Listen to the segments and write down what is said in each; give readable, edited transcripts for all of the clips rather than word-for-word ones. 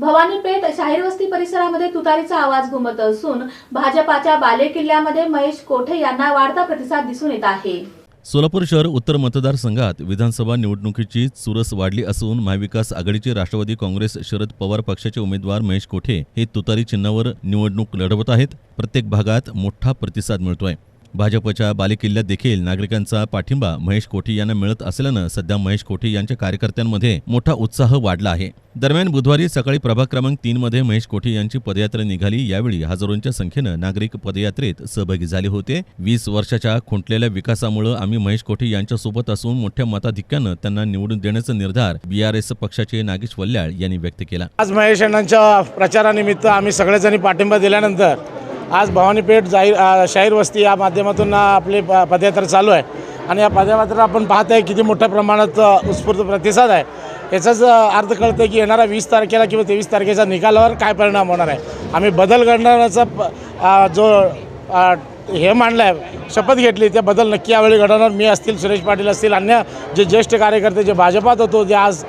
भवानीपेठ शाहीर वस्ती परिसरामध्ये तुतारीचा आवाज घुमत असून भाजपाच्या बालेकिल्ल्यामध्ये महेश कोठे यांना वाढता प्रतिसाद दिसून येत आहे। सोलापूर शहर उत्तर मतदारसंघात विधानसभा निवडणुकीची चुरस वाढली असून महाविकास आघाडीचे राष्ट्रवादी काँग्रेस शरद पवार पक्षाचे उमेदवार महेश कोठे हे तुतारी चिन्हावर निवडणूक लढवत आहेत। प्रत्येक भागात मोठा प्रतिसाद मिळतोय। भाजपच्या बालेकिल्ल्यात देखील नागरिकांचा पाठिंबा महेश कोठे यांना मिळत असल्यानं सध्या महेश कोठे यांच्या कार्यकर्त्यांमध्ये मोठा उत्साह वाढला आहे। दरम्यान बुधवारी सकाळी प्रभाग क्रमांक 3 मध्ये महेश कोठे यांची पदयात्रा निघाली। यावेळी हजारोंच्या संख्येनं नागरिक पदयात्रेत सहभागी झाले होते। 20 वर्षाच्या खुंटलेल्या विकासामुळे आम्ही महेश कोठे यांच्या सोबत असून मोठ्या मताधिक्यानं त्यांना निवडून देण्याचा निर्धार BRS पक्षाचे नागेश वल्याळ यांनी व्यक्त केला। आज महेश यांच्या प्रचारानिमित्त आम्ही सगळेजणी पाठिंबा दिल्यानंतर आज भवानीपेठ शाहीर वस्ती या माध्यमातून आपली पदयात्रा चालू आहे आणि या पदयात्रा आपण पाहत आहे किती मोठ्या प्रमाणात उत्स्फूर्त प्रतिसाद आहे। याचाच अर्थ कळतं की येणारा 20 तारखेला किंवा 23 तारखेच्या निकालावर काय परिणाम होणार आहे। आम्ही बदल घडवण्याचा जो हे मांडला आहे, शपथ घेतली, त्या बदल नक्की यावेळी घडवणार मी असतील, सुरेश पाटील असतील, अन्य जे ज्येष्ठ कार्यकर्ते जे भाजपात होतो जे आज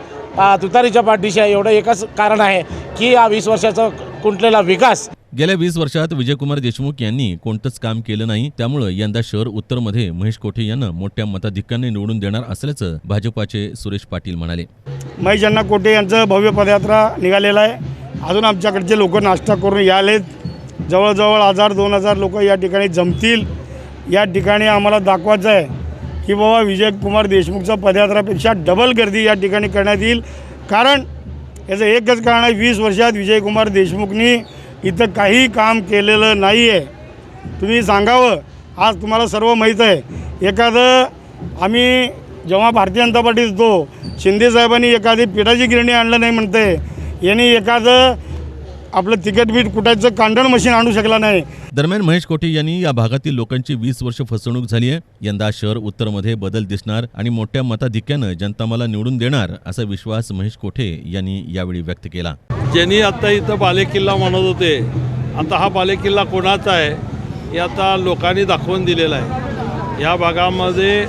तुतारीच्या पाठीशी आहे। एवढं एकच कारण आहे की या 20 वर्षाचा खुंटलेला विकास। गेल्या 20 वर्षात विजयकुमार देशमुख यांनी कोणतंच काम केलं नाही, त्यामुळे यंदा शहर उत्तरमध्ये महेश कोठे यांना मोठ्या मताधिक्याने निवडून देणार असल्याचं भाजपाचे सुरेश पाटील म्हणाले। महेश अण्णा कोठे यांचं भव्य पदयात्रा निघालेला आहे। अजून आमच्याकडचे लोक नाश्ता करून यालेत। जवळजवळ 1000-2000 लोक या ठिकाणी जमतील। या ठिकाणी आम्हाला दाखवायचं आहे की बाबा विजयकुमार देशमुखच्या पदयात्रापेक्षा डबल गर्दी या ठिकाणी करण्यात येईल। कारण याचं एकच कारण आहे, 20 वर्षात विजयकुमार देशमुखनी इथं काही काम केलेलं नाही आहे। तुम्ही सांगावं, आज तुम्हाला सर्व माहीत आहे। एखादं आम्ही जेव्हा भारतीय जनता पार्टीत होतो, शिंदेसाहेबांनी एखादी पिठाची गिरणी आणलं नाही म्हणते, यांनी एखादं आपलं तिकीट बीट कुटायचं कांडण मशीन आणू शकला नाही। दरम्यान महेश कोठे यांनी या भागातील लोकांची 20 वर्ष फसवणूक झाली आहे। यंदा शहर उत्तरमध्ये बदल दिसणार आणि मोठ्या मताधिक्यानं जनता मला निवडून देणार असा विश्वास महेश कोठे यांनी यावेळी व्यक्त केला। ज्यांनी आता इथं बालेकिल्ला म्हणत होते, आता हा बालेकिल्ला कोणाचा आहे हे आता लोकांनी दाखवून दिलेला आहे। या भागामध्ये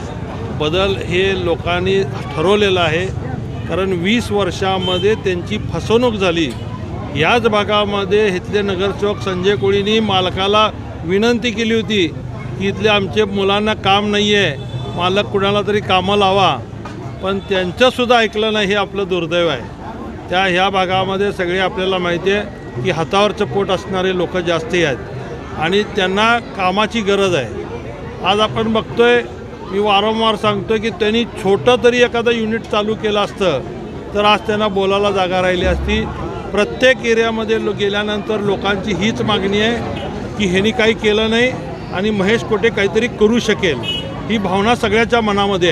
बदल हे लोकांनी ठरवलेलं आहे, कारण 20 वर्षामध्ये त्यांची फसवणूक झाली। याच भागामध्ये इथले नगरसेवक संजय कोळींनी मालकाला विनंती केली होती की इथले आमचे मुलांना काम नाही आहे, मालक कुणाला तरी कामं लावा, पण त्यांचंसुद्धा ऐकलं नाही। हे आपलं दुर्दैव आहे। ह्या भागामध्ये सगळे आपल्याला माहिती आहे की हातावरचं पोट असणारे लोक जास्ती आहेत आणि त्यांना कामाची गरज आहे। आज आपण बघतोय, मी वारंवार सांगतोय की त्यांनी छोटं तरी एखादं युनिट चालू केलं असतं तर आज त्यांना बोलायला जागा राहिली असती। प्रत्येक एरियामध्ये गेल्यानंतर लोकांची हीच मागणी आहे की ह्यांनी काही केलं नाही आणि महेश कोठे काहीतरी करू शकेल, ही भावना सगळ्याच्या मनामध्ये आहे।